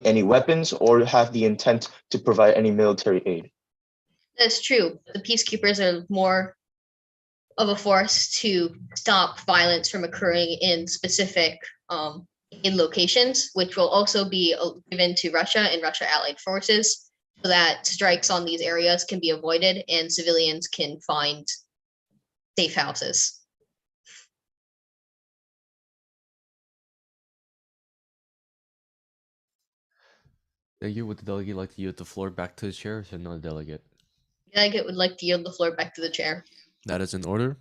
any weapons or have the intent to provide any military aid. That's true. The peacekeepers are more of a force to stop violence from occurring in specific in locations, which will also be given to Russia and Russia allied forces so that strikes on these areas can be avoided and civilians can find safe houses. Thank you. Would the delegate like to yield the floor back to the chair or to another delegate? The delegate would like to yield the floor back to the chair. That is in order.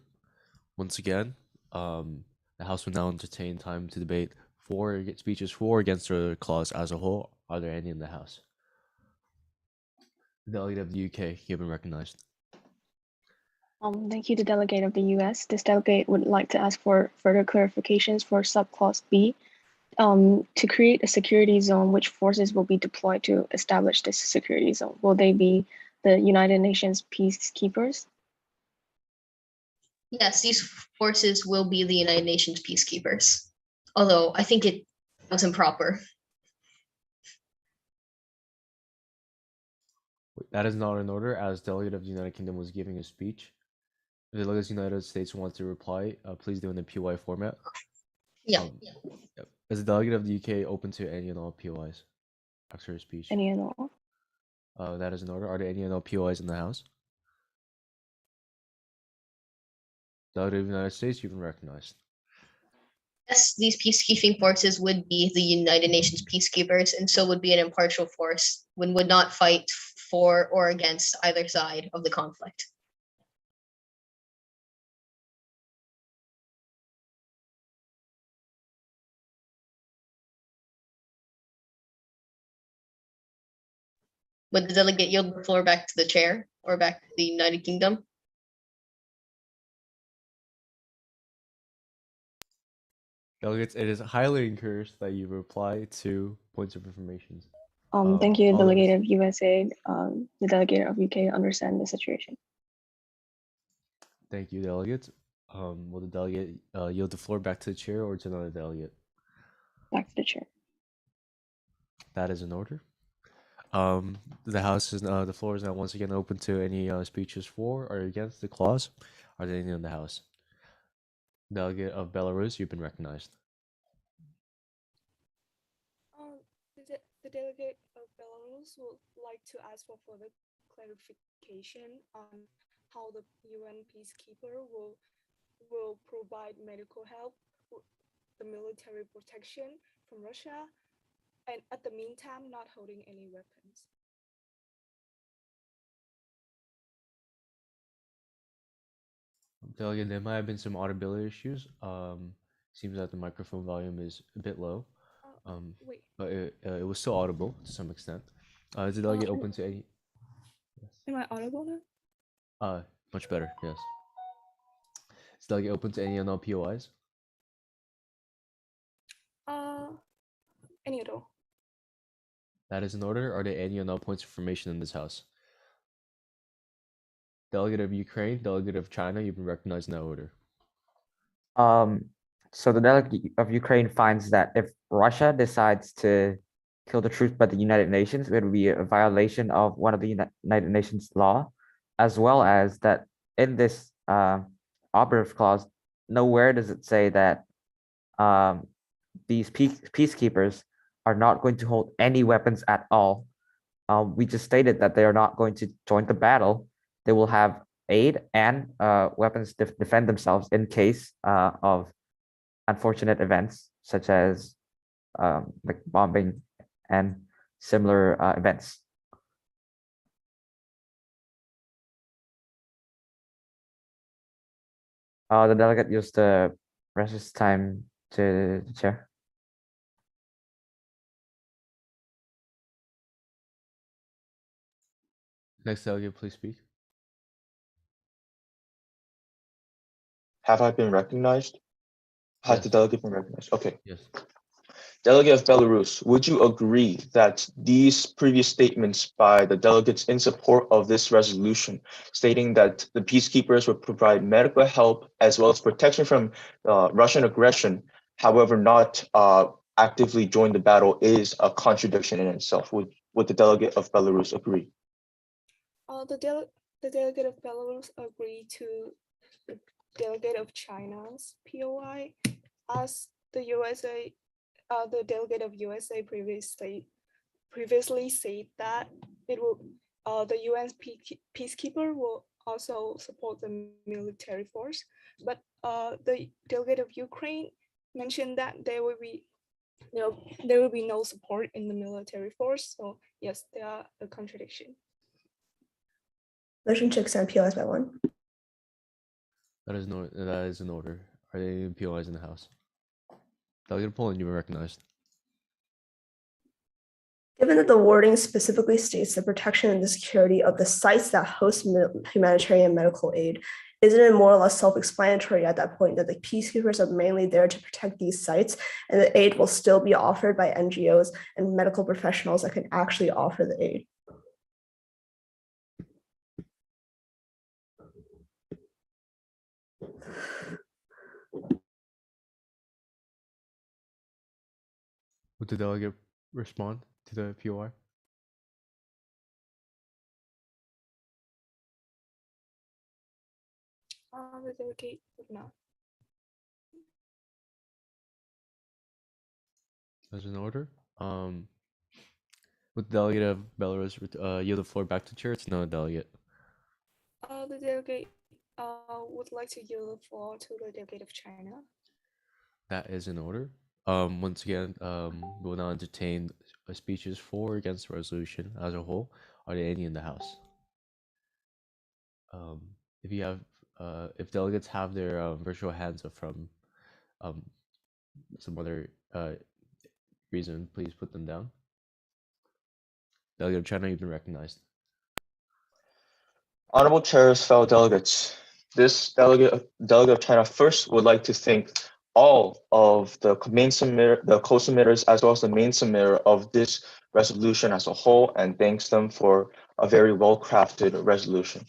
Once again, the House will now entertain time to debate speeches for or against the clause as a whole. Are there any in the House? The delegate of the UK, you've been recognized. Thank you, the delegate of the US. This delegate would like to ask for further clarifications for subclause B. To create a security zone, which forces will be deployed to establish this security zone? Will they be the United Nations peacekeepers? Yes, these forces will be the United Nations peacekeepers, although I think it was improper. That is not in order, as delegate of the United Kingdom was giving a speech. If the delegate of the United States wants to reply, please do in the POI format. Yeah. Yep. Is the delegate of the UK open to any and all POIs after her speech? Any and all? That is in order. Are there any and all POIs in the House? Delegate of the United States, you've been recognized. Yes, these peacekeeping forces would be the United Nations peacekeepers, and so would be an impartial force and would not fight for or against either side of the conflict. Would the delegate yield the floor back to the chair or back to the United Kingdom? Delegates, it is highly encouraged that you reply to points of information. Thank you, delegate of USA. The delegate of UK understand the situation. Thank you, delegates. Will the delegate yield the floor back to the chair or to another delegate? Back to the chair. That is in order. The House is the floor is now once again open to any speeches for or against the clause. Are there any in the House? Delegate of Belarus, you've been recognized. The delegate of Belarus would like to ask for further clarification on how the UN peacekeeper will provide medical help, the military protection from Russia, and at the meantime not holding any weapons. Delegate, there might have been some audibility issues. Seems that the microphone volume is a bit low. Wait. But it was still audible to some extent. Is the delegate open to any? Yes. Am I audible now? Much better, yes. Is the delegate open to any and all POIs? Any at all. That is in order. Are there any and all points of information in this House? Delegate of Ukraine, delegate of China, you've been recognized in that order. So the delegate of Ukraine finds that if Russia decides to kill the troops by the United Nations, it would be a violation of one of the United Nations law, as well as that in this operative clause, nowhere does it say that these peacekeepers are not going to hold any weapons at all. We just stated that they are not going to join the battle. They will have aid and weapons to defend themselves in case of unfortunate events such as like bombing and similar events. The delegate used the rest of his time to the chair. Next delegate, please speak. Have I been recognized? Has the delegate been recognized? Okay. Yes. Delegate of Belarus, would you agree that these previous statements by the delegates in support of this resolution, stating that the peacekeepers would provide medical help as well as protection from Russian aggression, however, not actively join the battle is a contradiction in itself. Would the delegate of Belarus agree? The delegate of Belarus agreed to the delegate of China's POI, as the USA, the delegate of USA previously said that it will, the UN peacekeeper will also support the military force, but the delegate of Ukraine mentioned that there will be no support in the military force. So yes, there are a contradiction. Motion to extend POIs by one. That is in order. Are there any POIs in the House? Delegate of Poland, you were recognized. Given that the wording specifically states the protection and the security of the sites that host humanitarian medical aid, isn't it more or less self-explanatory at that point that the peacekeepers are mainly there to protect these sites, and the aid will still be offered by NGOs and medical professionals that can actually offer the aid? Would the delegate respond to the POI? The delegate would not. That's in order. Would the delegate of Belarus yield the floor back to chair? It's no delegate. The delegate would like to yield the floor to the delegate of China. That is in order. Once again, we will now entertain speeches for or against the resolution as a whole. Are there any in the House? If you have, if delegates have their virtual hands up from some other reason, please put them down. Delegate of China, you've been recognized. Honorable chairs, fellow delegates, this delegate of China first would like to thank all of the co-submitters, as well as the main submitter of this resolution as a whole, and thanks them for a very well-crafted resolution.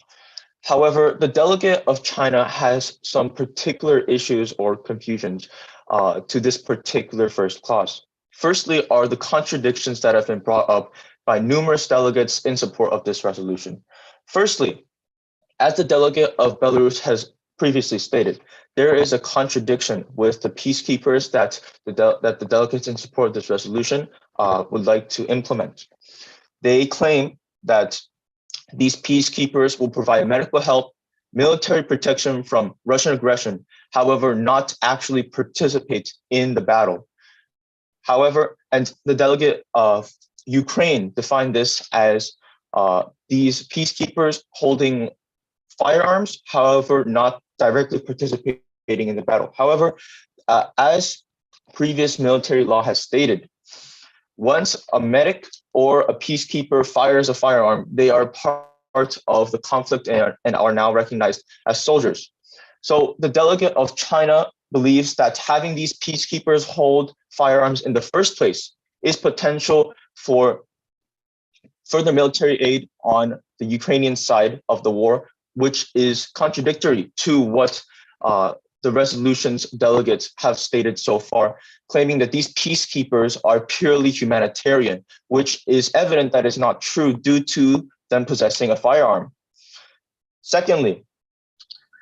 However, the delegate of China has some particular issues or confusions to this particular first clause. Firstly, are the contradictions that have been brought up by numerous delegates in support of this resolution. Firstly, as the delegate of Belarus has previously stated, there is a contradiction with the peacekeepers that the delegates in support of this resolution would like to implement. They claim that these peacekeepers will provide medical help, military protection from Russian aggression, however, not actually participate in the battle. However, and the delegate of Ukraine defined this as these peacekeepers holding firearms, however, not directly participating in the battle. However, as previous military law has stated, once a medic or a peacekeeper fires a firearm, they are part of the conflict and are now recognized as soldiers. So the delegate of China believes that having these peacekeepers hold firearms in the first place is potential for further military aid on the Ukrainian side of the war, which is contradictory to what the resolution's delegates have stated so far, claiming that these peacekeepers are purely humanitarian, which is evident that is not true due to them possessing a firearm. Secondly,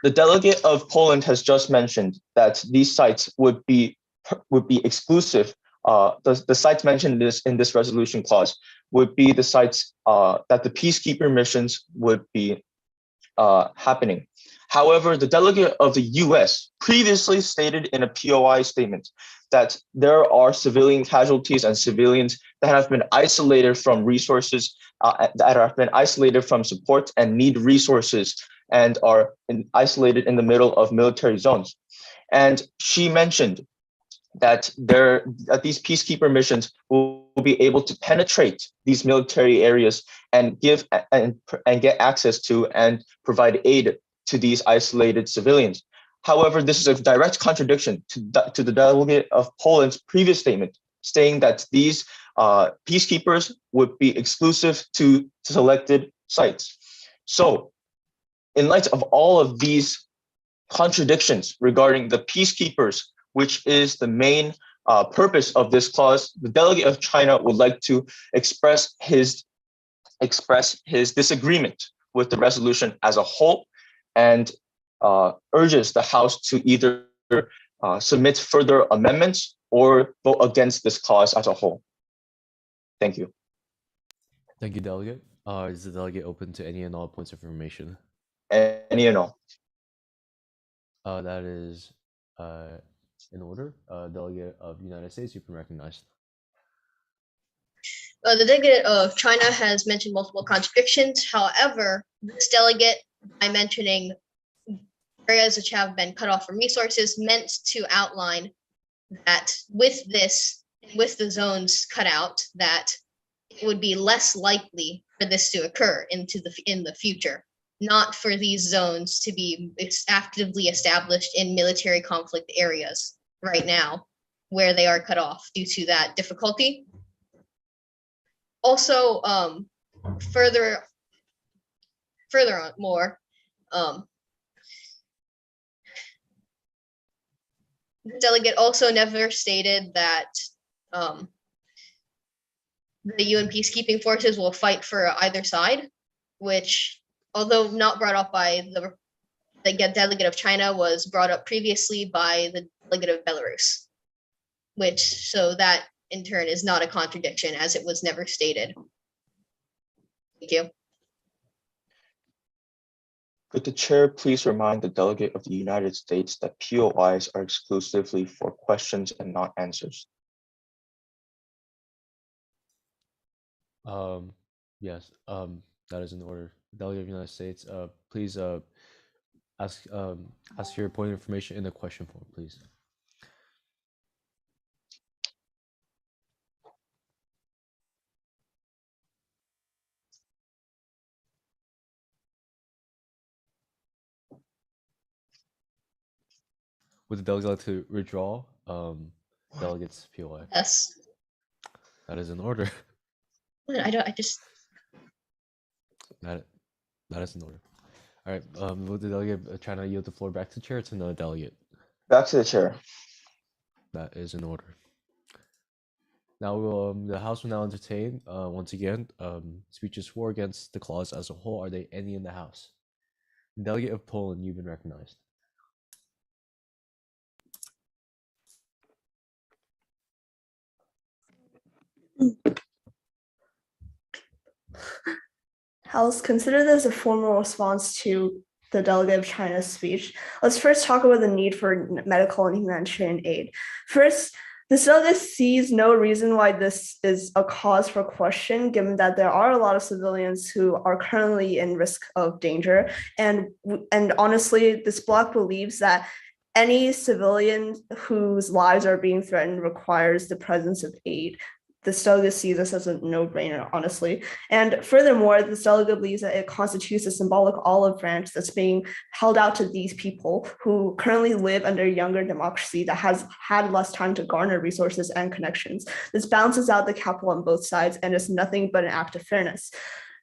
the delegate of Poland has just mentioned that these sites would be exclusive. The sites mentioned in this resolution clause would be the sites that the peacekeeper missions would be happening. However, the delegate of the US previously stated in a POI statement that there are civilian casualties and civilians that have been isolated from resources, that have been isolated from support and need resources and are isolated in the middle of military zones. And she mentioned that these peacekeeper missions will be able to penetrate these military areas and give and get access to and provide aid to these isolated civilians. However, this is a direct contradiction to the delegate of Poland's previous statement, stating that these peacekeepers would be exclusive to selected sites. So, in light of all of these contradictions regarding the peacekeepers, which is the main purpose of this clause, the delegate of China would like to express his disagreement with the resolution as a whole, and urges the House to either submit further amendments or vote against this clause as a whole. Thank you. Thank you, Delegate. Is the delegate open to any and all points of information? Any and all. That is in order. Delegate of United States, you've been recognized. The delegate of China has mentioned multiple contradictions. However, this delegate, by mentioning areas which have been cut off from resources, meant to outline that with the zones cut out, that it would be less likely for this to occur in the future, not for these zones to be actively established in military conflict areas right now, where they are cut off due to that difficulty. Also, further on more, the delegate also never stated that the UN peacekeeping forces will fight for either side, which, although not brought up by the delegate of China, was brought up previously by the delegate of Belarus, so that in turn is not a contradiction, as it was never stated. Thank you. Could the chair please remind the delegate of the United States that POIs are exclusively for questions and not answers? Yes, that is in order. Delegate of the United States, please ask your point of information in the question form, please. Would the delegate like to withdraw delegate's POI? Yes. That is in order. I just. That is in order. All right. Would the delegate try to yield the floor back to the chair to another delegate? Back to the chair. That is in order. Now the House will now entertain once again speeches for or against the clause as a whole. Are there any in the House? Delegate of Poland, you've been recognized. House, consider this a formal response to the delegate of China's speech. Let's first talk about the need for medical and humanitarian aid. First, the delegate sees no reason why this is a cause for question, given that there are a lot of civilians who are currently in risk of danger. And honestly, this bloc believes that any civilian whose lives are being threatened requires the presence of aid. The delegate sees this as a no-brainer, honestly. And furthermore, the delegate believes that it constitutes a symbolic olive branch that's being held out to these people who currently live under a younger democracy that has had less time to garner resources and connections. This balances out the capital on both sides and is nothing but an act of fairness.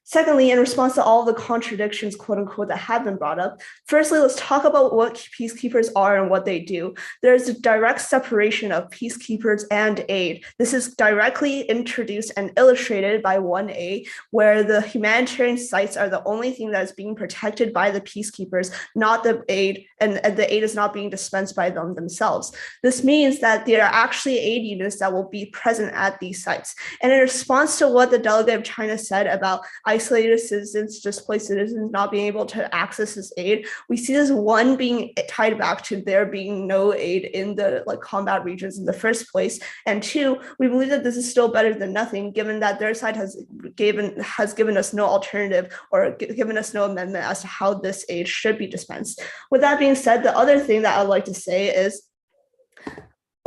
Secondly, in response to all the contradictions, quote unquote, that have been brought up, firstly, let's talk about what peacekeepers are and what they do. There's a direct separation of peacekeepers and aid. This is directly introduced and illustrated by 1A, where the humanitarian sites are the only thing that is being protected by the peacekeepers, not the aid, and the aid is not being dispensed by them themselves. This means that there are actually aid units that will be present at these sites. And in response to what the delegate of China said about isolated citizens, displaced citizens not being able to access this aid, we see this one being tied back to there being no aid in the combat regions in the first place, and two, we believe that this is still better than nothing, given that their side has given us no alternative or given us no amendment as to how this aid should be dispensed. With that being said, the other thing that I'd like to say is,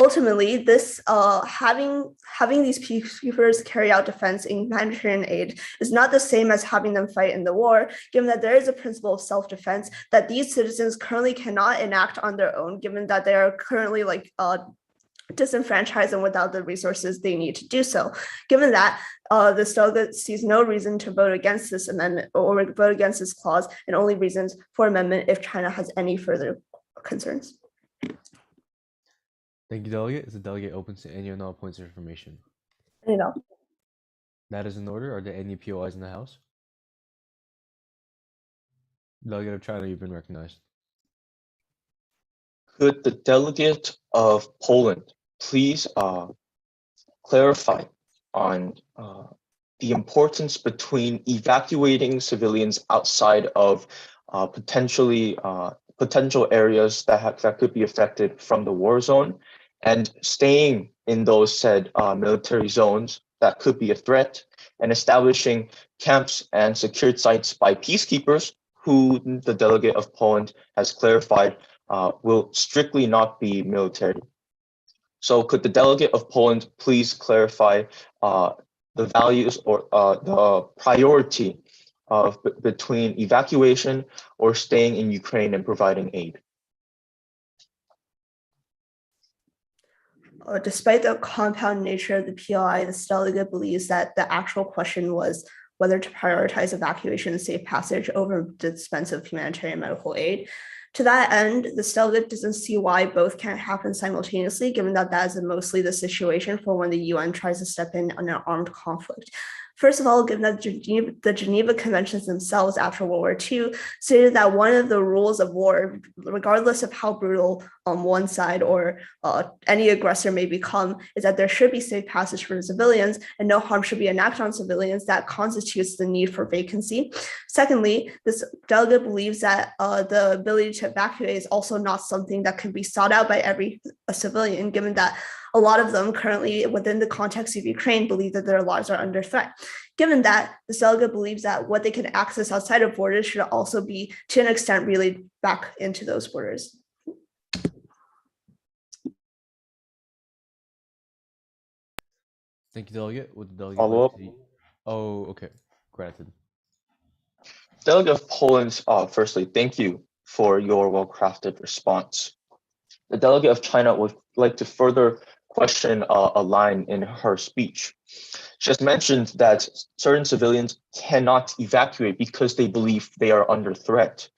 ultimately, this having these peacekeepers carry out defense in humanitarian aid is not the same as having them fight in the war, given that there is a principle of self-defense that these citizens currently cannot enact on their own, given that they are currently disenfranchised and without the resources they need to do so. Given that, the delegate sees no reason to vote against this amendment or vote against this clause, and only reasons for amendment if China has any further concerns. Thank you, delegate. Is the delegate open to any or no points of information? No. That is in order. Are there any POIs in the House? Delegate of China, you've been recognized. Could the delegate of Poland please clarify on the importance between evacuating civilians outside of potential areas that could be affected from the war zone, and staying in those said military zones that could be a threat, and establishing camps and secured sites by peacekeepers who the delegate of Poland has clarified will strictly not be military. So could the delegate of Poland please clarify the values or the priority of between evacuation or staying in Ukraine and providing aid? Despite the compound nature of the PLI, this delegate believes that the actual question was whether to prioritize evacuation and safe passage over the dispense of humanitarian medical aid. To that end, the delegate doesn't see why both can't happen simultaneously, given that that is mostly the situation for when the UN tries to step in on an armed conflict. First of all, given that the Geneva Conventions themselves after World War II stated that one of the rules of war, regardless of how brutal one side or any aggressor may become, is that there should be safe passage for civilians and no harm should be enacted on civilians. That constitutes the need for vacancy. Secondly, this delegate believes that the ability to evacuate is also not something that can be sought out by every civilian, given that a lot of them currently within the context of Ukraine believe that their lives are under threat. Given that, the delegate believes that what they can access outside of borders should also be, to an extent, relayed back into those borders. Thank you, delegate. Would the delegate Follow like up? to? Oh, okay. Granted. Delegate of Poland, firstly, thank you for your well-crafted response. The delegate of China would like to further question a line in her speech. She has mentioned that certain civilians cannot evacuate because they believe they are under threat.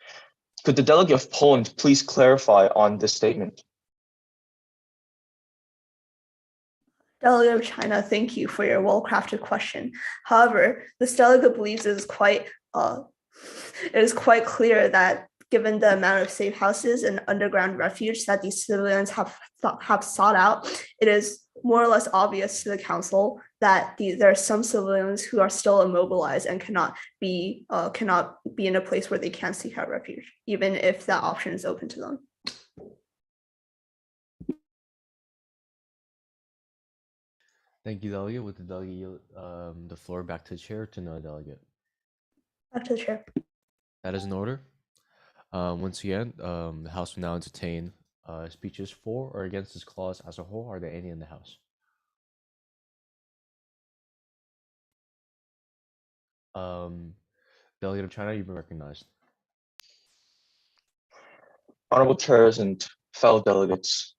Could the delegate of Poland please clarify on this statement? Delegate of China, thank you for your well-crafted question. However, this delegate believes it is quite clear that given the amount of safe houses and underground refuge that these civilians have sought out, it is more or less obvious to the council that there are some civilians who are still immobilized and cannot be in a place where they can seek out refuge, even if that option is open to them. Thank you, delegate. Would the delegate yield the floor back to the chair to another delegate? Back to the chair. That is in order. Once again, the House will now entertain speeches for or against this clause as a whole. Are there any in the House? Delegate of China, you've been recognized. Honorable chairs and fellow delegates,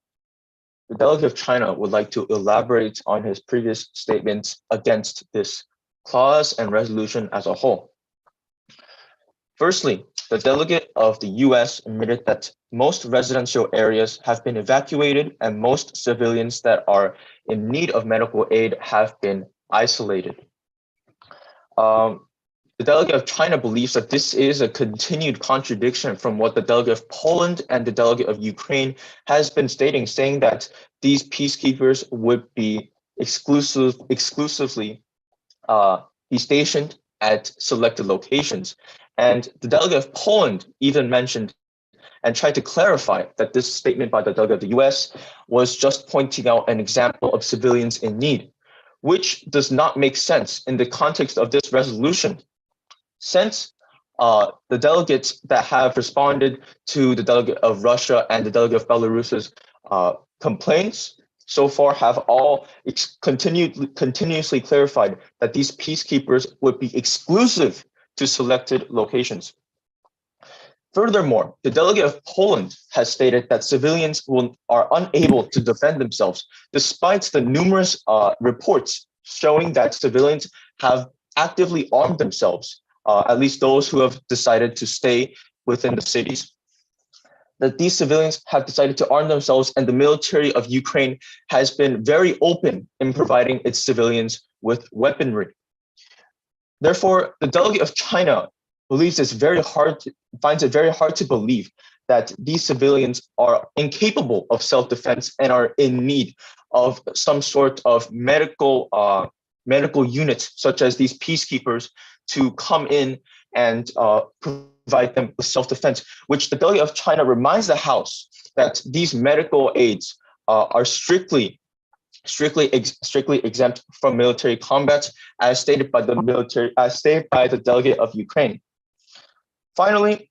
the delegate of China would like to elaborate on his previous statements against this clause and resolution as a whole. Firstly, the delegate of the US admitted that most residential areas have been evacuated and most civilians that are in need of medical aid have been isolated. The delegate of China believes that this is a continued contradiction from what the delegate of Poland and the delegate of Ukraine has been stating, saying that these peacekeepers would be exclusively be stationed at selected locations. And the delegate of Poland even mentioned and tried to clarify that this statement by the delegate of the US was just pointing out an example of civilians in need, which does not make sense in the context of this resolution. Since the delegates that have responded to the delegate of Russia and the delegate of Belarus's complaints so far have all continuously clarified that these peacekeepers would be exclusive to selected locations. Furthermore, the delegate of Poland has stated that civilians are unable to defend themselves, despite the numerous reports showing that civilians have actively armed themselves, at least those who have decided to stay within the cities. that these civilians have decided to arm themselves, and the military of Ukraine has been very open in providing its civilians with weaponry. Therefore, the delegate of China finds it very hard to believe that these civilians are incapable of self-defense and are in need of some sort of medical units, such as these peacekeepers, to come in and provide them with self-defense, which the delegate of China reminds the House that these medical aids are strictly exempt from military combat, as stated by the delegate of Ukraine. Finally,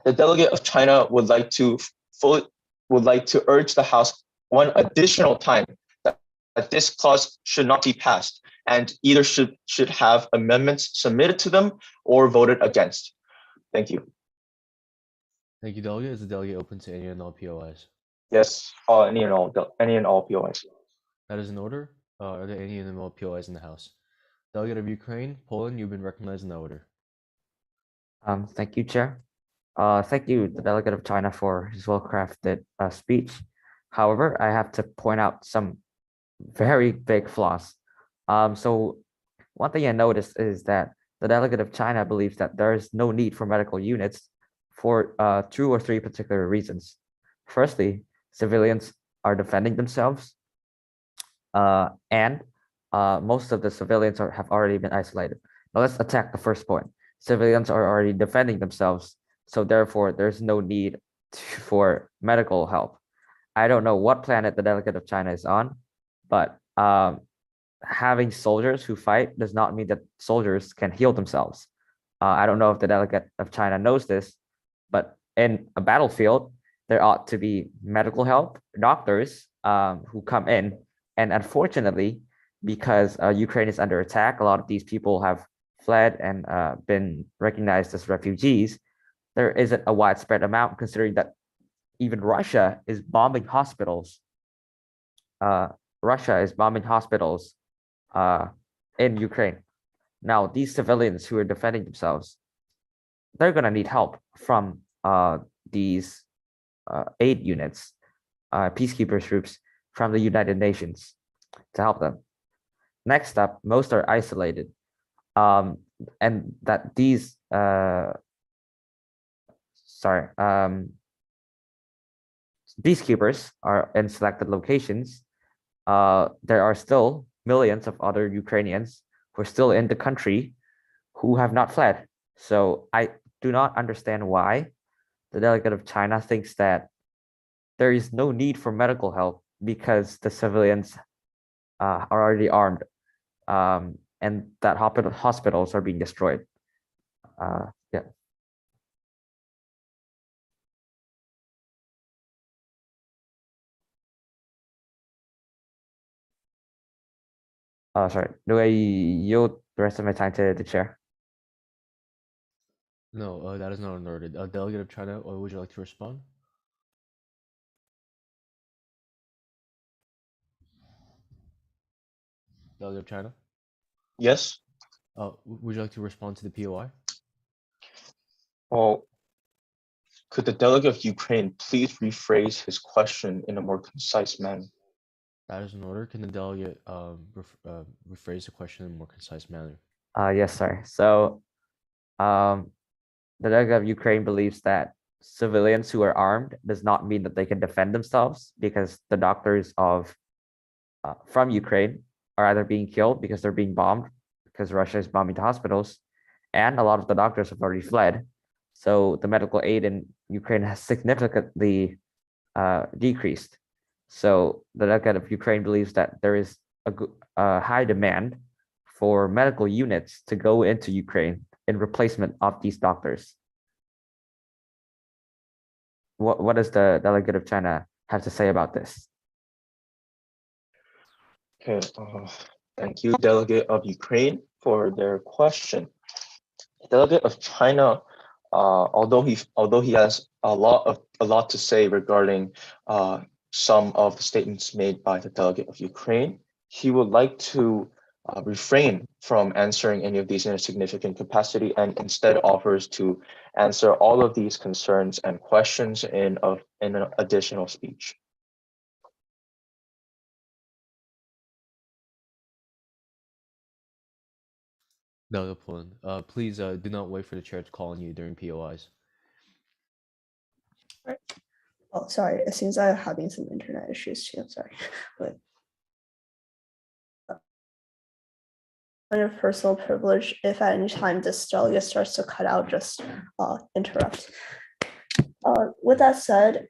the delegate of China would like to urge the House one additional time that this clause should not be passed, and either should have amendments submitted to them or voted against. Thank you. Thank you, delegate. Is the delegate open to any and all POIs? Yes, any and all POIs. That is in order. Are there any and all POIs in the House? Delegate of Ukraine, Poland, you've been recognized in the order. Thank you, Chair. Thank you, the delegate of China, for his well-crafted speech. However, I have to point out some very big flaws. So one thing I noticed is that the delegate of China believes that there is no need for medical units for 2 or 3 particular reasons. Firstly, civilians are defending themselves, and most of the civilians have already been isolated. Now let's attack the first point. Civilians are already defending themselves, so therefore there's no need for medical help. I don't know what planet the delegate of China is on, but having soldiers who fight does not mean that soldiers can heal themselves. I don't know if the delegate of China knows this, but in a battlefield, there ought to be medical help, doctors who come in. And unfortunately, because Ukraine is under attack, a lot of these people have fled and been recognized as refugees. There isn't a widespread amount, considering that even Russia is bombing hospitals. Russia is bombing hospitals in Ukraine. Now, these civilians who are defending themselves, they're going to need help from these aid units, peacekeeper troops from the United Nations to help them. Next up, most are isolated, and that these peacekeepers are in selected locations. There are still millions of other Ukrainians who are still in the country who have not fled. So I do not understand why the delegate of China thinks that there is no need for medical help because the civilians are already armed, and that hospitals are being destroyed. Yeah. Sorry, do I yield the rest of my time to the chair? No, that is not in order. Delegate of China, or would you like to respond? Delegate of China? Yes. Would you like to respond to the POI? Well, could the delegate of Ukraine please rephrase his question in a more concise manner? That is in order. Can the delegate rephrase the question in a more concise manner? Yes, sir. So, the delegate of Ukraine believes that civilians who are armed does not mean that they can defend themselves, because the doctors from Ukraine are either being killed because they're being bombed, because Russia is bombing the hospitals, and a lot of the doctors have already fled. So the medical aid in Ukraine has significantly decreased. So the delegate of Ukraine believes that there is a high demand for medical units to go into Ukraine in replacement of these doctors. What does the delegate of China have to say about this? Okay, thank you, delegate of Ukraine, for their question. Delegate of China, although he has a lot to say regarding some of the statements made by the delegate of Ukraine, he would like to refrain from answering any of these in a significant capacity and instead offers to answer all of these concerns and questions in an additional speech. Delegate Pullen, please do not wait for the chair to call on you during POIs. Oh, sorry. It seems I'm having some internet issues too. I'm sorry. But under personal privilege, if at any time this delegate starts to cut out, just interrupt. With that said,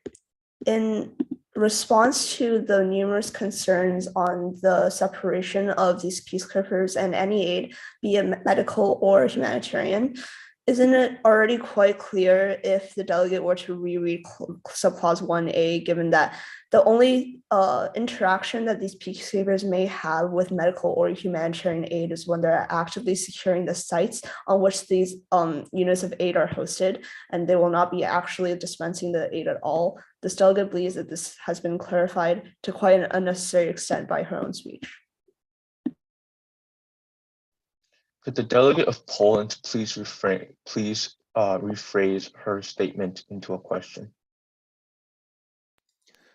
in response to the numerous concerns on the separation of these peacekeepers and any aid, be it medical or humanitarian, isn't it already quite clear if the delegate were to reread subclause 1A, given that the only interaction that these peacekeepers may have with medical or humanitarian aid is when they're actively securing the sites on which these units of aid are hosted, and they will not be actually dispensing the aid at all? This delegate believes that this has been clarified to quite an unnecessary extent by her own speech. Could the delegate of Poland please rephrase her statement into a question?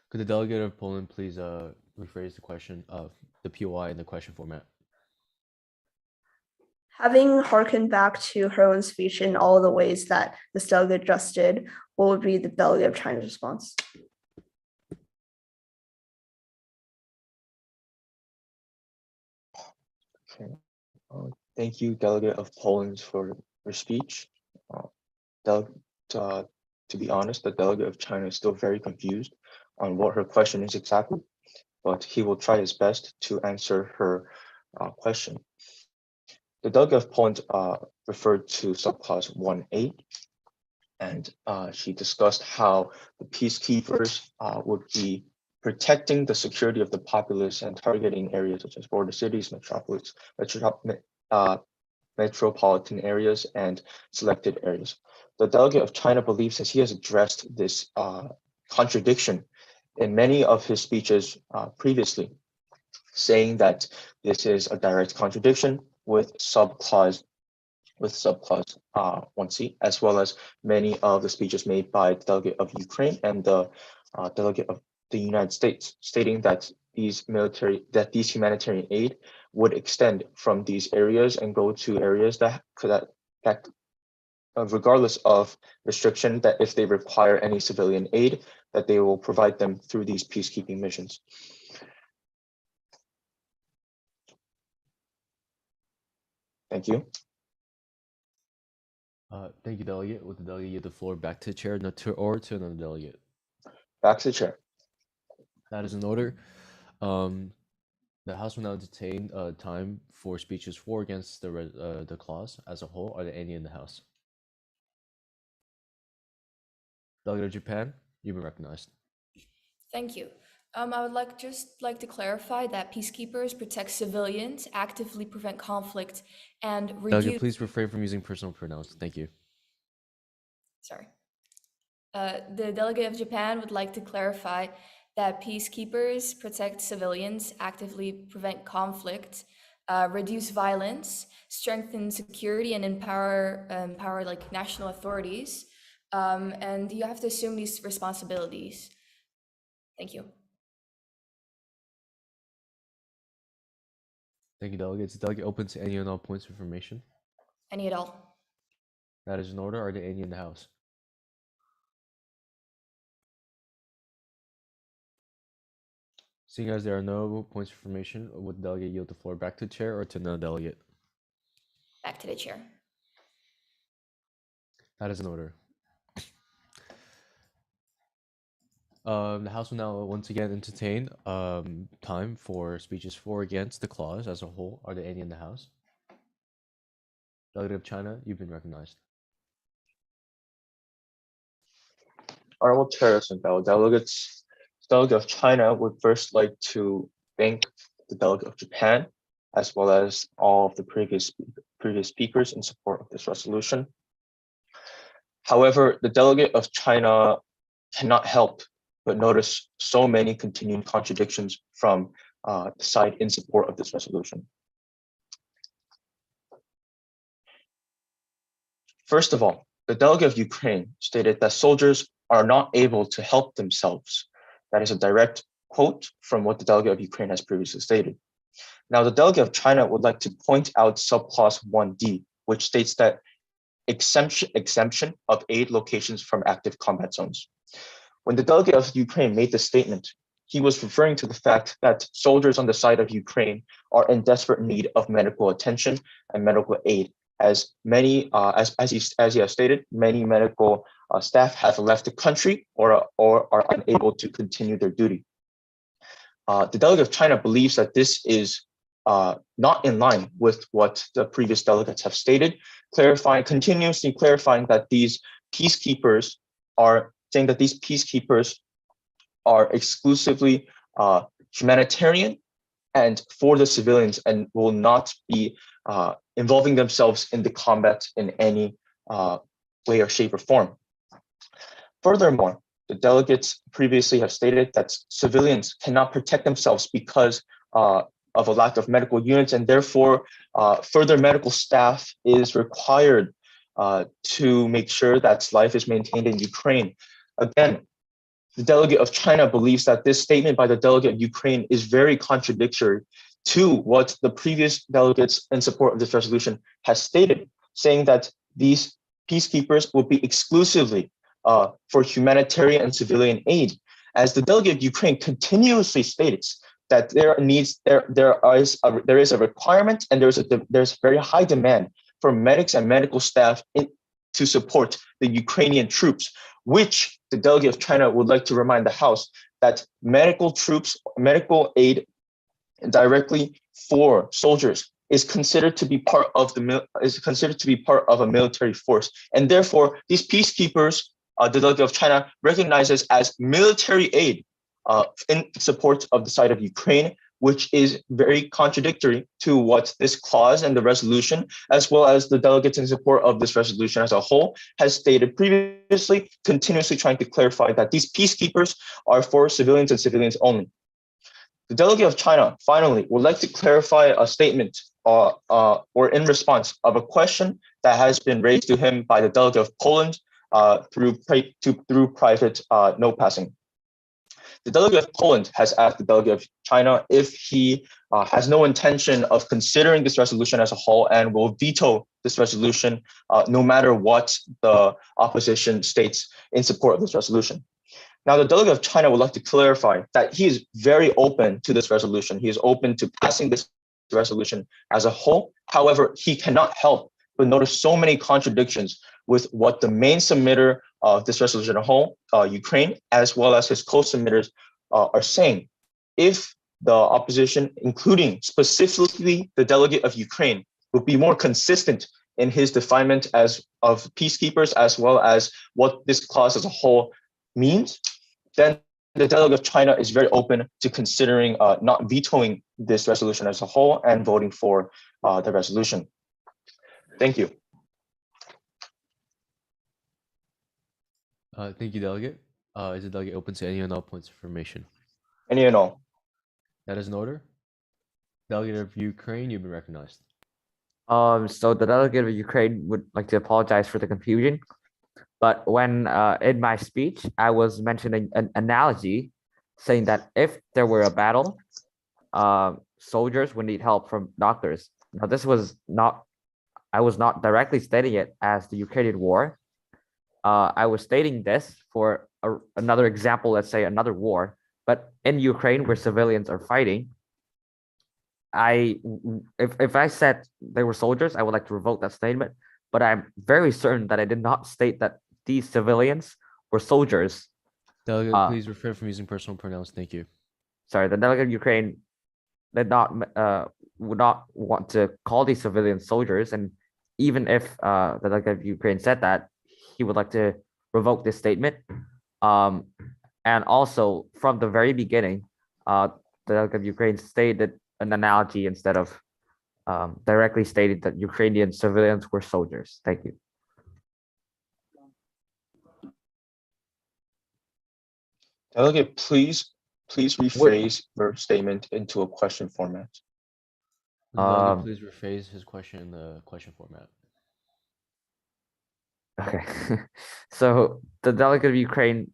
Could the delegate of Poland please rephrase the question of the POI in the question format? Having hearkened back to her own speech in all the ways that this delegate just did, what would be the delegate of China's response? Okay. Thank you, delegate of Poland, for your speech. To be honest, the delegate of China is still very confused on what her question is exactly, but he will try his best to answer her question. The delegate of Poland referred to subclause 1A, and she discussed how the peacekeepers would be protecting the security of the populace and targeting areas such as border cities, metropolitan areas, and selected areas. The delegate of China believes that he has addressed this contradiction in many of his speeches previously, saying that this is a direct contradiction with subclause 1C, as well as many of the speeches made by the delegate of Ukraine and the delegate of the United States, stating that these humanitarian aid would extend from these areas and go to areas that regardless of restriction, that if they require any civilian aid, that they will provide them through these peacekeeping missions. Thank you. Thank you, delegate. With the delegate, yield the floor back to the chair, or to another delegate. Back to the chair. That is in order. The House will now detain time for speeches for or against the clause as a whole. Are there any in the House? Delegate of Japan, you've been recognized. Thank you. I would just like to clarify that peacekeepers protect civilians, actively prevent conflict, and reduce. Delegate, please refrain from using personal pronouns. Thank you. Sorry. The delegate of Japan would like to clarify that peacekeepers protect civilians, actively prevent conflict, reduce violence, strengthen security, and empower like national authorities. And you have to assume these responsibilities. Thank you. Thank you, delegates. Delegate open to any and all points of information. Any at all. That is in order. Are there any in the House? Seeing as there are no points of information, would the delegate yield the floor back to the chair or to another delegate? Back to the chair. That is in order. The House will now once again entertain time for speeches for or against the clause as a whole. Are there any in the House? Delegate of China, you've been recognized. Honorable chairs and fellow delegates, the delegate of China would first like to thank the delegate of Japan, as well as all of the previous speakers in support of this resolution. However, the delegate of China cannot help but notice so many continuing contradictions from the side in support of this resolution. First of all, the delegate of Ukraine stated that soldiers are not able to help themselves. That is a direct quote from what the delegate of Ukraine has previously stated. Now, the delegate of China would like to point out subclause 1D, which states that exemption of aid locations from active combat zones. When the delegate of Ukraine made this statement, he was referring to the fact that soldiers on the side of Ukraine are in desperate need of medical attention and medical aid, as many, as he has stated, many medical staff have left the country or are unable to continue their duty. The delegate of China believes that this is not in line with what the previous delegates have stated, continuously clarifying that these peacekeepers are saying that these peacekeepers are exclusively humanitarian and for the civilians and will not be involving themselves in the combat in any way or shape or form. Furthermore, the delegates previously have stated that civilians cannot protect themselves because of a lack of medical units, and therefore further medical staff is required to make sure that life is maintained in Ukraine. Again, the delegate of China believes that this statement by the delegate of Ukraine is very contradictory to what the previous delegates in support of this resolution has stated, saying that these peacekeepers will be exclusively for humanitarian and civilian aid. As the delegate of Ukraine continuously states that there is a requirement and there's very high demand for medics and medical staff to support the Ukrainian troops, which the delegate of China would like to remind the House that medical aid directly for soldiers is considered to be part of a military force, and therefore these peacekeepers, the delegate of China recognizes as military aid in support of the side of Ukraine, which is very contradictory to what this clause and the resolution, as well as the delegates in support of this resolution as a whole, has stated previously, continuously trying to clarify that these peacekeepers are for civilians and civilians only. The delegate of China, finally, would like to clarify a statement or in response of a question that has been raised to him by the delegate of Poland through private note passing. The delegate of Poland has asked the delegate of China if he has no intention of considering this resolution as a whole and will veto this resolution no matter what the opposition states in support of this resolution. Now, the delegate of China would like to clarify that he is very open to this resolution. He is open to passing this resolution as a whole. However, he cannot help but notice so many contradictions with what the main submitter of this resolution as a whole, Ukraine, as well as his co-submitters are saying. If the opposition, including specifically the delegate of Ukraine, would be more consistent in his definement of peacekeepers, as well as what this clause as a whole means, then the delegate of China is very open to considering not vetoing this resolution as a whole and voting for the resolution. Thank you. Thank you, Delegate. Is the delegate open to any and all points of information? Any and all. That is an order. Delegate of Ukraine, you've been recognized. So the delegate of Ukraine would like to apologize for the confusion. But when in my speech, I was mentioning an analogy saying that if there were a battle, soldiers would need help from doctors. Now, I was not directly stating it as the Ukrainian war. I was stating this for another example, let's say another war, but in Ukraine where civilians are fighting, if I said they were soldiers, I would like to revoke that statement, but I'm very certain that I did not state that these civilians were soldiers. Delegate, please refrain from using personal pronouns. Thank you. Sorry, the delegate of Ukraine would not want to call these civilians soldiers, and even if the delegate of Ukraine said that, he would like to revoke this statement. And also, from the very beginning, the delegate of Ukraine stated an analogy instead of directly stated that Ukrainian civilians were soldiers. Thank you. Delegate, please rephrase your statement into a question format. Delegate, please rephrase his question in the question format. Okay. So the delegate of Ukraine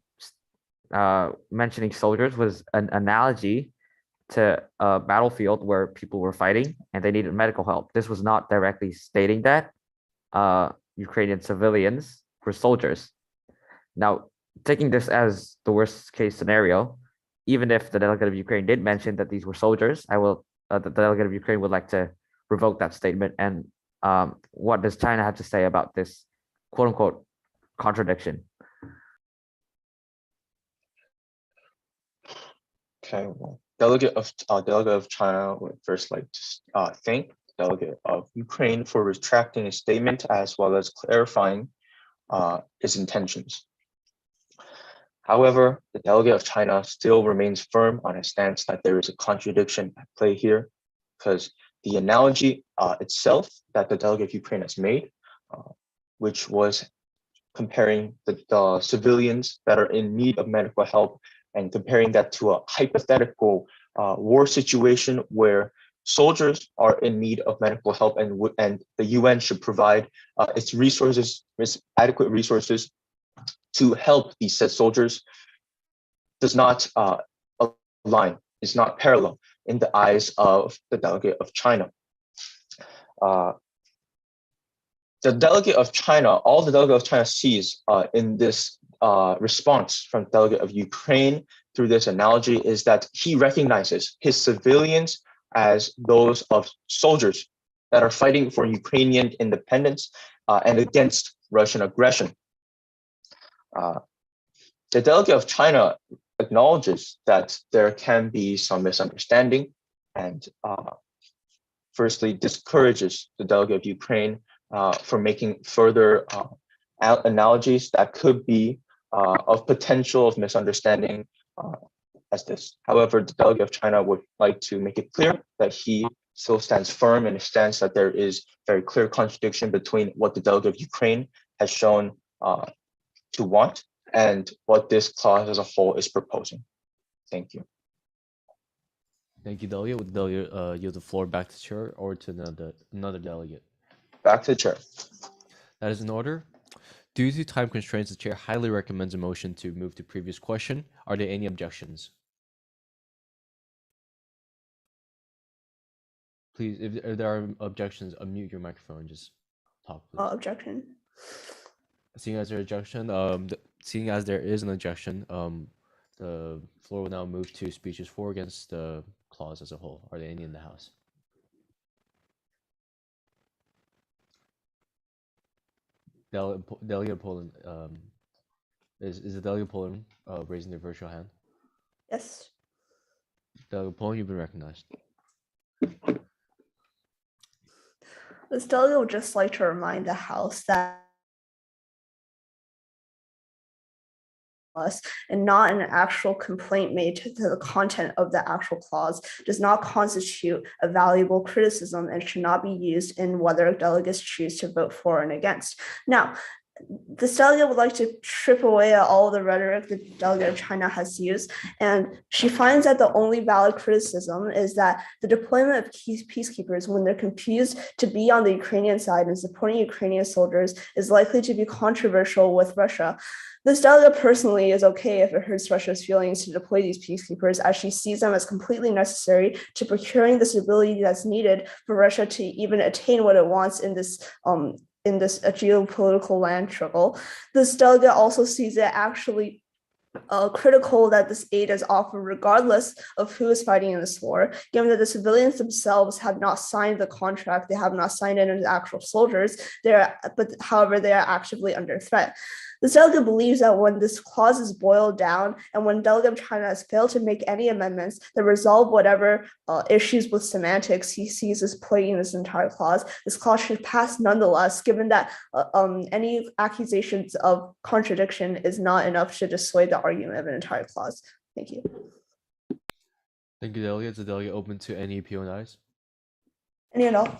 mentioning soldiers was an analogy to a battlefield where people were fighting and they needed medical help. This was not directly stating that Ukrainian civilians were soldiers. Now, taking this as the worst case scenario, even if the delegate of Ukraine did mention that these were soldiers, the delegate of Ukraine would like to revoke that statement. And what does China have to say about this quote unquote contradiction? Okay, well, delegate of China would first like to thank the delegate of Ukraine for retracting his statement as well as clarifying his intentions. However, the delegate of China still remains firm on his stance that there is a contradiction at play here, because the analogy itself that the delegate of Ukraine has made, which was comparing the civilians that are in need of medical help and comparing that to a hypothetical war situation where soldiers are in need of medical help and the UN should provide its resources, its adequate resources to help these said soldiers, does not align, is not parallel in the eyes of the delegate of China. The delegate of China, all the delegate of China sees in this response from the delegate of Ukraine through this analogy is that he recognizes his civilians as those of soldiers that are fighting for Ukrainian independence and against Russian aggression. The delegate of China acknowledges that there can be some misunderstanding and firstly discourages the delegate of Ukraine for making further analogies that could be of potential of misunderstanding as this. However, the delegate of China would like to make it clear that he still stands firm in his stance that there is very clear contradiction between what the delegate of Ukraine has shown to want and what this clause as a whole is proposing. Thank you. Thank you, delegate. Would the delegate yield the floor back to chair or to another delegate? Back to the chair. That is in order. Due to time constraints, the chair highly recommends a motion to move to previous question. Are there any objections? Please, if there are objections, unmute your microphone and just talk, please. Objection. Seeing as there is an objection, the floor will now move to speeches for or against the clause as a whole. Are there any in the House? Delegate Poland, is the delegate Poland raising their virtual hand? Yes. Delegate Poland, you've been recognized. This delegate would just like to remind the House that us and not an actual complaint made to the content of the actual clause does not constitute a valuable criticism and should not be used in whether delegates choose to vote for and against. Now, this delegate would like to strip away all of the rhetoric the delegate of China has used, and she finds that the only valid criticism is that the deployment of peacekeepers, when they're confused to be on the Ukrainian side and supporting Ukrainian soldiers, is likely to be controversial with Russia. This delegate personally is okay if it hurts Russia's feelings to deploy these peacekeepers, as she sees them as completely necessary to procuring the stability that's needed for Russia to even attain what it wants in this geopolitical land struggle. This delegate also sees it actually critical that this aid is offered regardless of who is fighting in this war, given that the civilians themselves have not signed the contract, they have not signed in as actual soldiers, however, they are actively under threat. This delegate believes that when this clause is boiled down and when delegate of China has failed to make any amendments that resolve whatever issues with semantics he sees as plaguing this entire clause, this clause should pass nonetheless, given that any accusations of contradiction is not enough to dissuade the argument of an entire clause. Thank you. Thank you, delegate. Is the delegate open to any POIs? Any at all?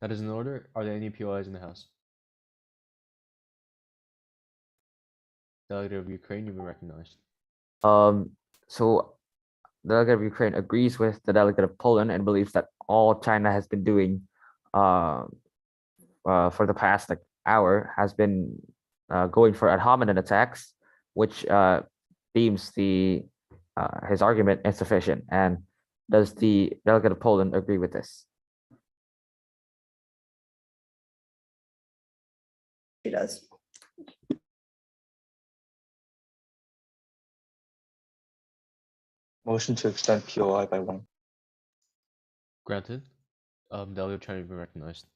That is in order. Are there any POIs in the House? Delegate of Ukraine, you've been recognized. So the delegate of Ukraine agrees with the delegate of Poland and believes that all China has been doing for the past hour has been going for ad hominem attacks, which deems his argument insufficient. And does the delegate of Poland agree with this? She does. Motion to extend POI by 1. Granted. Delegate China be recognized.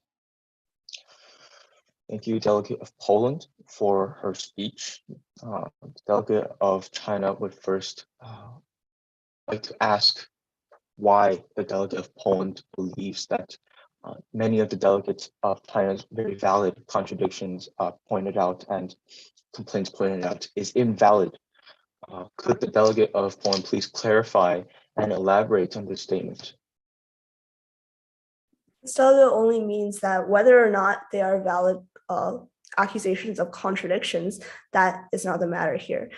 Thank you, Delegate of Poland, for her speech. The Delegate of China would first like to ask why the Delegate of Poland believes that many of the delegates of China's very valid contradictions pointed out and complaints pointed out is invalid. Could the Delegate of Poland please clarify and elaborate on this statement? This delegate only means that whether or not they are valid accusations of contradictions, that is not the matter here.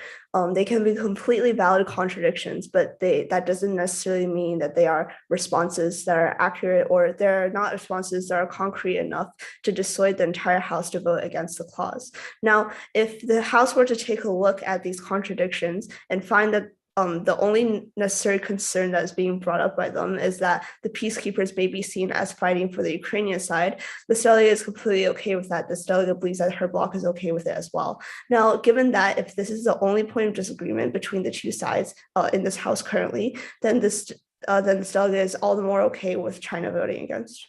They can be completely valid contradictions, but that doesn't necessarily mean that they are responses that are accurate, or they're not responses that are concrete enough to dissuade the entire House to vote against the clause. Now, if the House were to take a look at these contradictions and find that the only necessary concern that is being brought up by them is that the peacekeepers may be seen as fighting for the Ukrainian side, this delegate is completely okay with that. This delegate believes that her bloc is okay with it as well. Now, given that if this is the only point of disagreement between the two sides in this House currently, then this delegate is all the more okay with China voting against.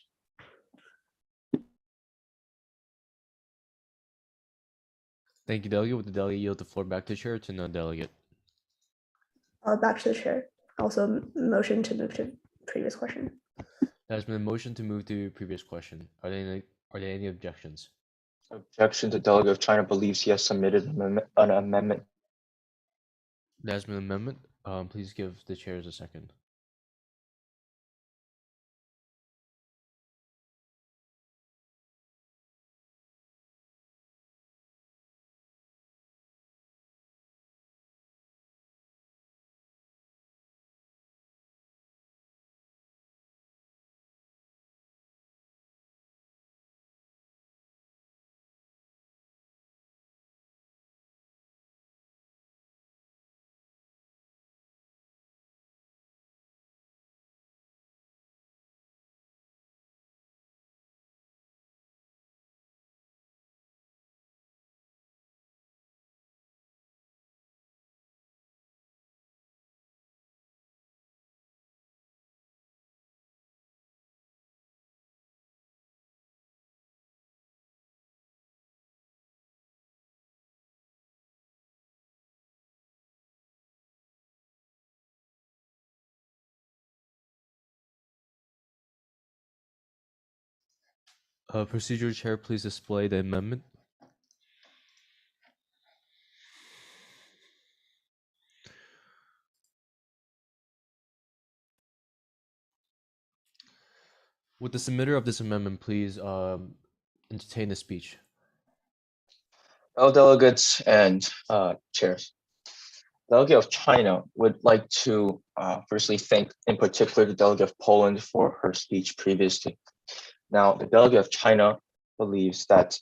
Thank you, Delegate. Would the delegate yield the floor back to the chair to non-delegate? Back to the chair. Also, motion to move to previous question. There has been a motion to move to previous question. Are there any objections? Objection. The Delegate of China believes he has submitted an amendment. There has been an amendment. Please give the chairs a second. Procedure chair, please display the amendment. Would the submitter of this amendment please entertain the speech? Fellow delegates and chairs. Delegate of China would like to firstly thank in particular the Delegate of Poland for her speech previously. Now, the Delegate of China believes that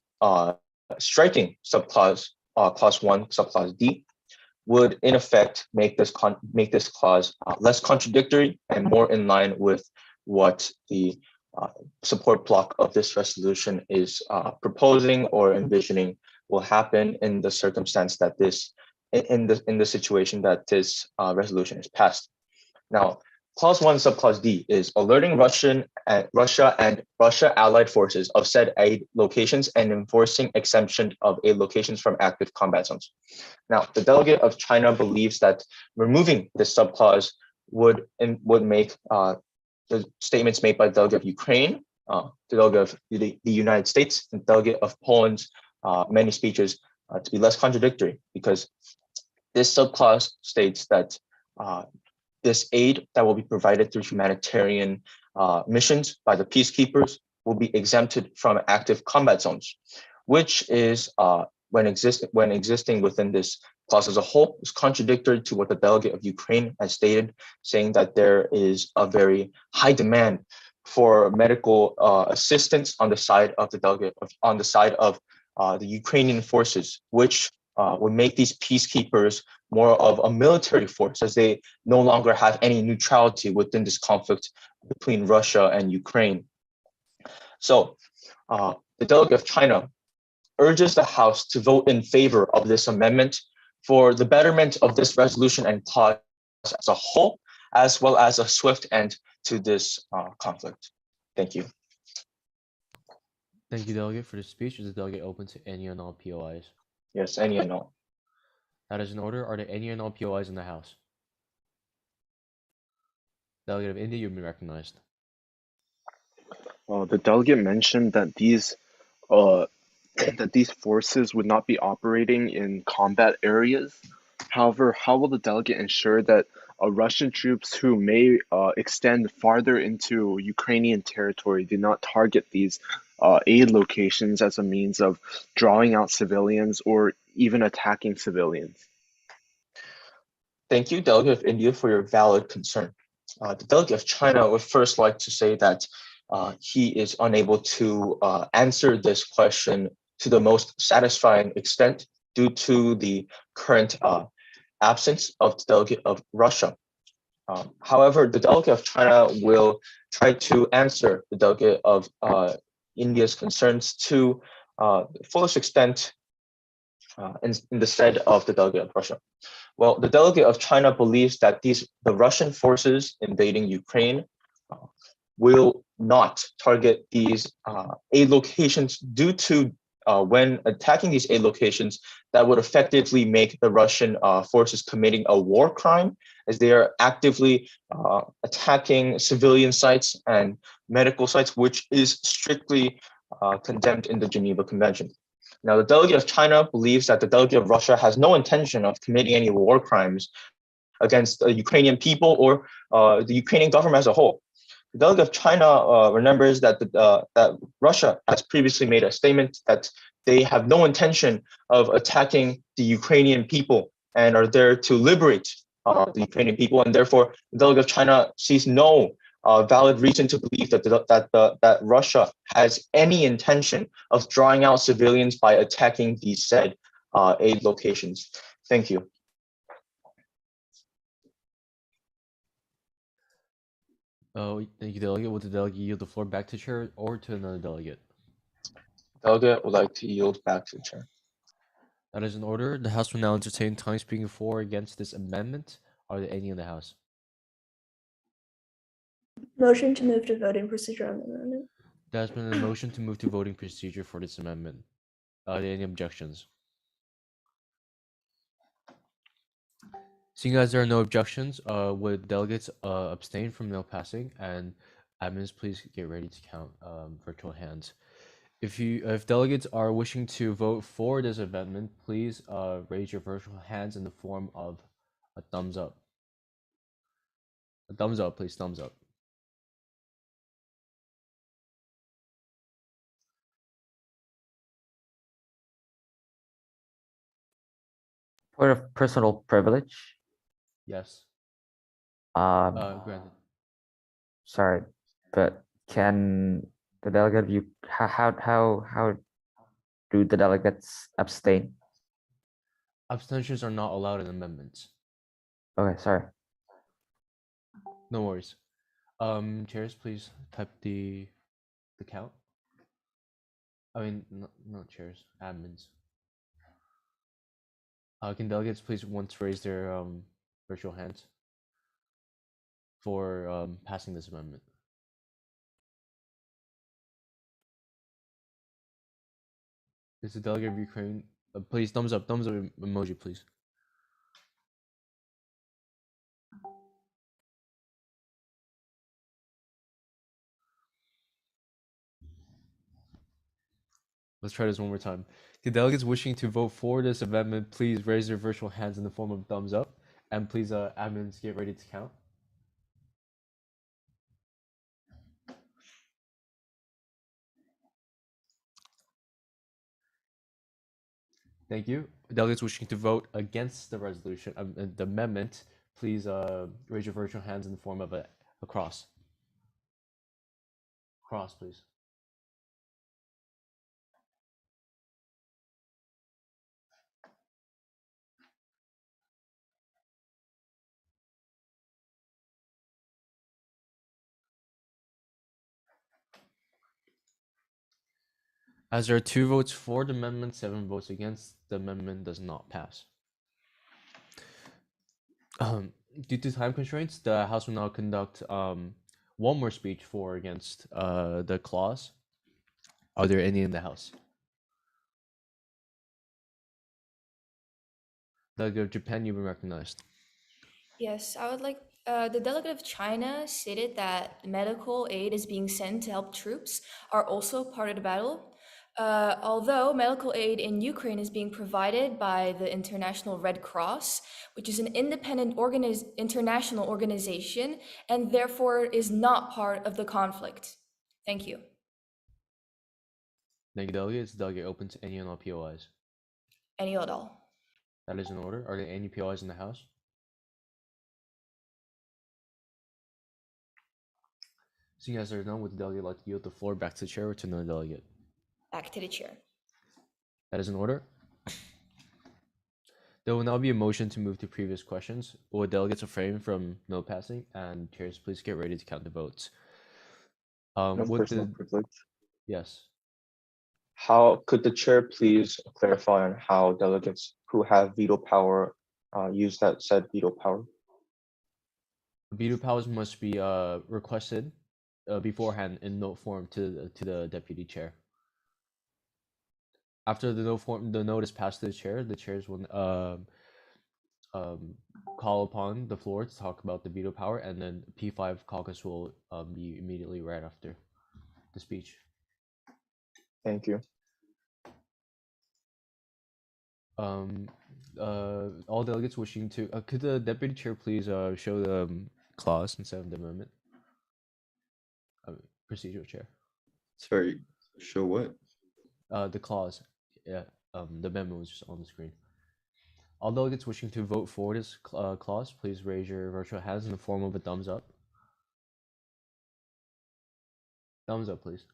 striking subclause clause 1, subclause D, would in effect make this clause less contradictory and more in line with what the support block of this resolution is proposing or envisioning will happen in the circumstance that in the situation that this resolution is passed. Now, clause 1, subclause D is alerting Russia and Russia allied forces of said aid locations and enforcing exemption of aid locations from active combat zones. Now, the Delegate of China believes that removing this subclause would make the statements made by the Delegate of Ukraine, the Delegate of the United States, and the Delegate of Poland's many speeches to be less contradictory, because this subclause states that this aid that will be provided through humanitarian missions by the peacekeepers will be exempted from active combat zones, which is when existing within this clause as a whole is contradictory to what the Delegate of Ukraine has stated, saying that there is a very high demand for medical assistance on the side of the Delegate of the Ukrainian forces, which would make these peacekeepers more of a military force, as they no longer have any neutrality within this conflict between Russia and Ukraine. So the delegate of China urges the House to vote in favor of this amendment for the betterment of this resolution and clause as a whole, as well as a swift end to this conflict. Thank you. Thank you, Delegate, for the speech. Is the delegate open to any and all POIs? Yes, any and all. That is in order. Are there any and all POIs in the House? Delegate of India, you've been recognized. The delegate mentioned that these forces would not be operating in combat areas. However, how will the delegate ensure that Russian troops who may extend farther into Ukrainian territory do not target these aid locations as a means of drawing out civilians or even attacking civilians? Thank you, Delegate of India, for your valid concern. The Delegate of China would first like to say that he is unable to answer this question to the most satisfying extent due to the current absence of the Delegate of Russia. However, the Delegate of China will try to answer the Delegate of India's concerns to the fullest extent in the stead of the Delegate of Russia. Well, the Delegate of China believes that the Russian forces invading Ukraine will not target these aid locations due to when attacking these aid locations, that would effectively make the Russian forces committing a war crime, as they are actively attacking civilian sites and medical sites, which is strictly condemned in the Geneva Convention. Now, the Delegate of China believes that the Delegate of Russia has no intention of committing any war crimes against the Ukrainian people or the Ukrainian government as a whole. The Delegate of China remembers that that Russia has previously made a statement that they have no intention of attacking the Ukrainian people and are there to liberate the Ukrainian people, and therefore the Delegate of China sees no valid reason to believe that Russia has any intention of drawing out civilians by attacking these said aid locations. Thank you. Thank you, Delegate. Would the delegate yield the floor back to chair or to another delegate? Delegate would like to yield back to the chair. That is in order. The House will now entertain time speaking for or against this amendment. Are there any in the House? Motion to move to voting procedure on the amendment. There has been a motion to move to voting procedure for this amendment. Are there any objections? Seeing as there are no objections, would delegates abstain from no passing, and admins please get ready to count virtual hands. If delegates are wishing to vote for this amendment, please raise your virtual hands in the form of a thumbs up. A thumbs up, please, thumbs up. Point of personal privilege. Yes. Granted. Sorry, but can the delegate view how do the delegates abstain? Abstentions are not allowed in amendments. Okay, sorry. No worries. Chairs, please type the count. I mean, not chairs, admins. Can delegates please once raise their virtual hands for passing this amendment? Is the delegate of Ukraine? Please thumbs up emoji, please. Let's try this one more time. The delegates wishing to vote for this amendment, please raise their virtual hands in the form of thumbs up, and please, admins, get ready to count. Thank you. Delegates wishing to vote against the resolution, the amendment, please raise your virtual hands in the form of a cross. Cross, please. As there are 2 votes for the amendment, 7 votes against, the amendment does not pass. Due to time constraints, the House will now conduct one more speech for or against the clause. Are there any in the House? Delegate of Japan, you've been recognized. Yes, I would like the delegate of China stated that medical aid is being sent to help troops are also part of the battle. Although medical aid in Ukraine is being provided by the International Red Cross, which is an independent international organization and therefore is not part of the conflict. Thank you. Thank you, Delegate. Is the delegate open to any and all POIs? Any at all. That is in order. Are there any POIs in the House? Seeing as there are none, would the delegate like to yield the floor back to the chair or to another delegate? Back to the chair. That is in order. There will now be a motion to move to previous questions. Will delegates refrain from no passing? And chairs, please get ready to count the votes. No Would personal the privilege. yes? How could the chair please clarify on how delegates who have veto power use that said veto power? Veto powers must be requested beforehand in note form to the deputy chair. After the note is passed to the chairs will call upon the floor to talk about the veto power, and then P5 caucus will be immediately right after the speech. Thank you. All delegates wishing to could the deputy chair please show the clause instead of the amendment? Procedural chair. Sorry, show what? The clause. Yeah. The memo is just on the screen. All delegates wishing to vote for this clause, please raise your virtual hands in the form of a thumbs up. Thumbs up, please.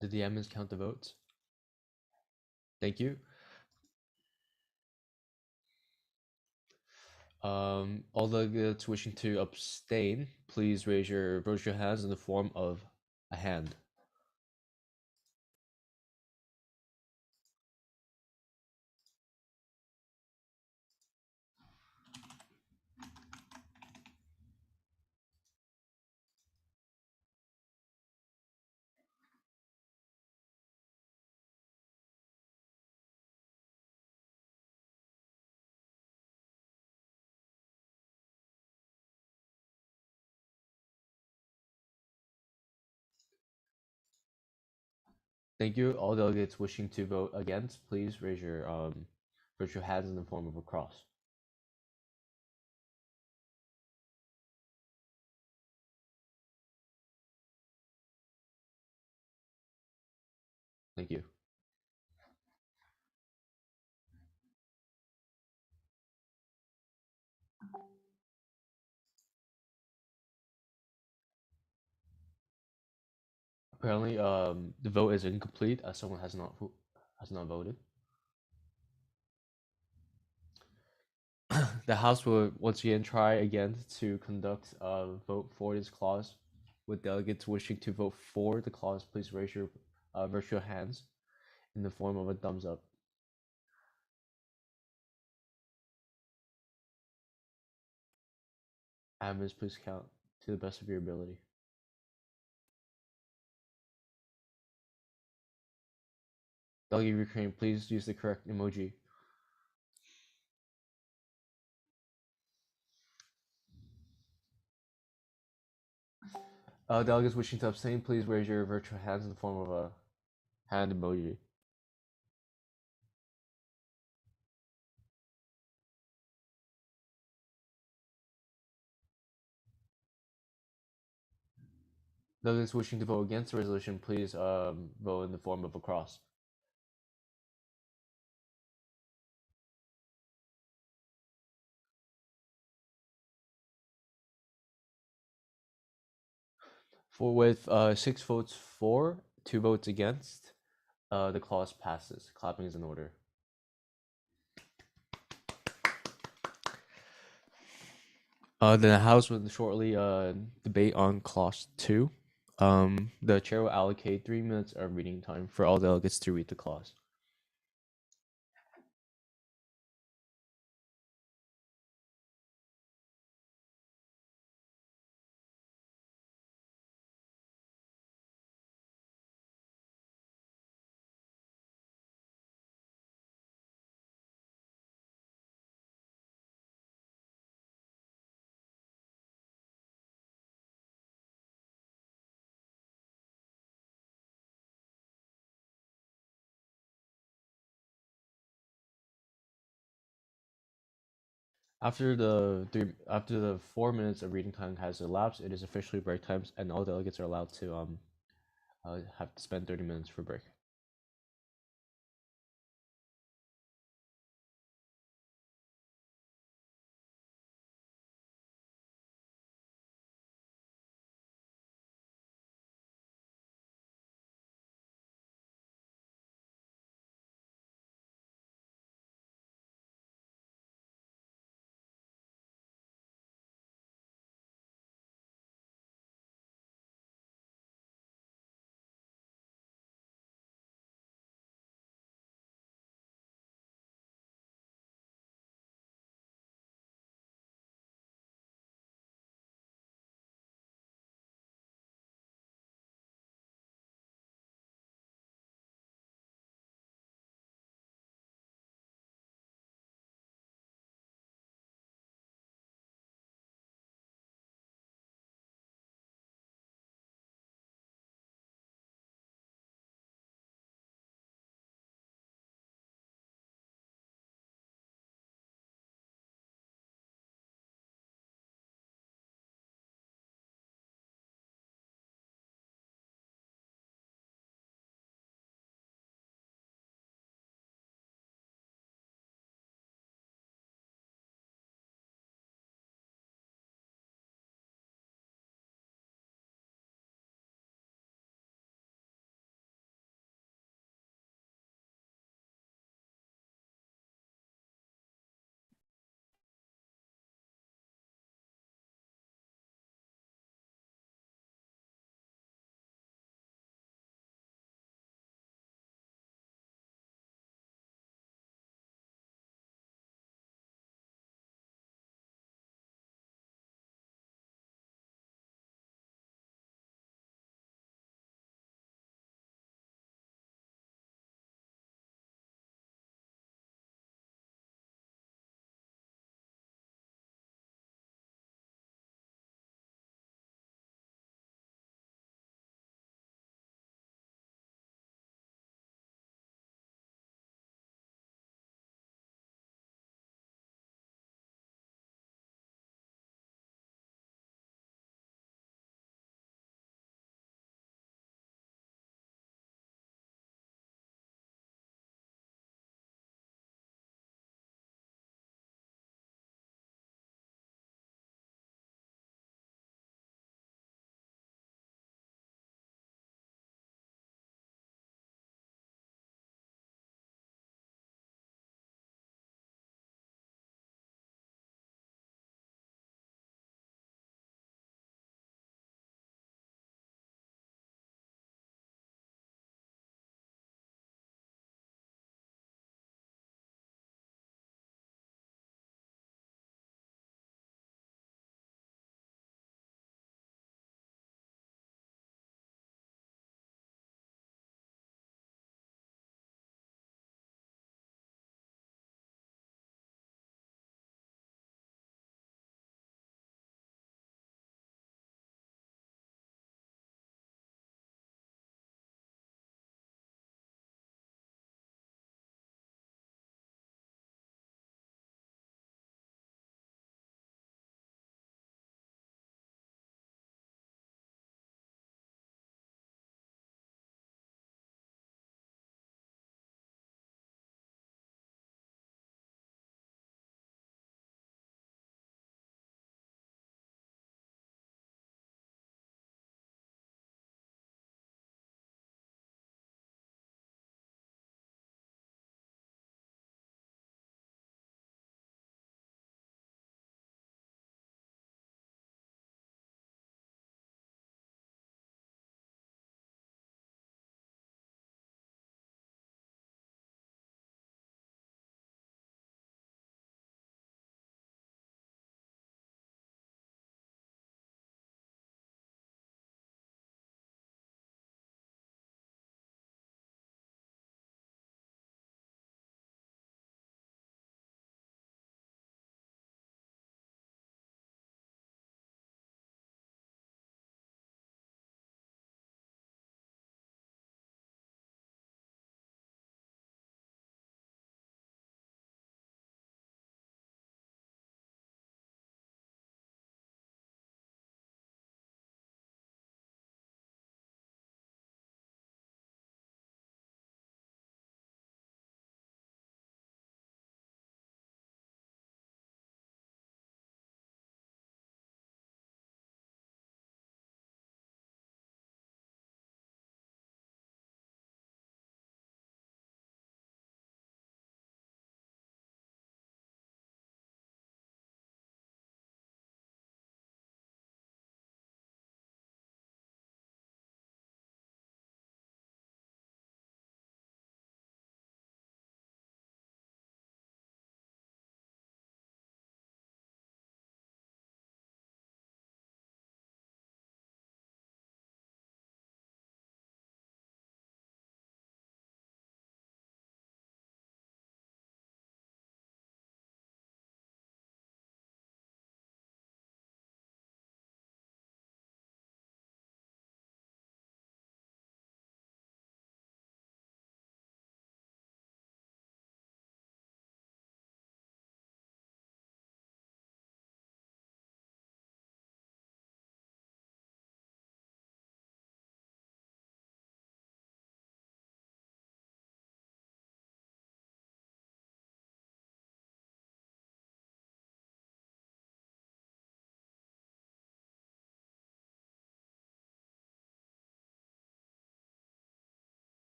Did the admins count the votes? Thank you. All delegates wishing to abstain, please raise your virtual hands in the form of a hand. Thank you. All delegates wishing to vote against, please raise your virtual hands in the form of a cross. Thank you. Apparently, the vote is incomplete as someone has not voted. The House will once again try again to conduct a vote for this clause. With delegates wishing to vote for the clause, please raise your virtual hands in the form of a thumbs up. Admins, please count to the best of your ability. Delegate of Ukraine, please use the correct emoji. Delegates wishing to abstain, please raise your virtual hands in the form of a hand emoji. Delegates wishing to vote against the resolution, please vote in the form of a cross. With 6 votes for, 2 votes against, the clause passes. Clapping is in order. Then the House will shortly debate on clause 2. The chair will allocate 3 minutes of reading time for all delegates to read the clause. After the 4 minutes of reading time has elapsed, it is officially break time, and all delegates are allowed to have to spend 30 minutes for break.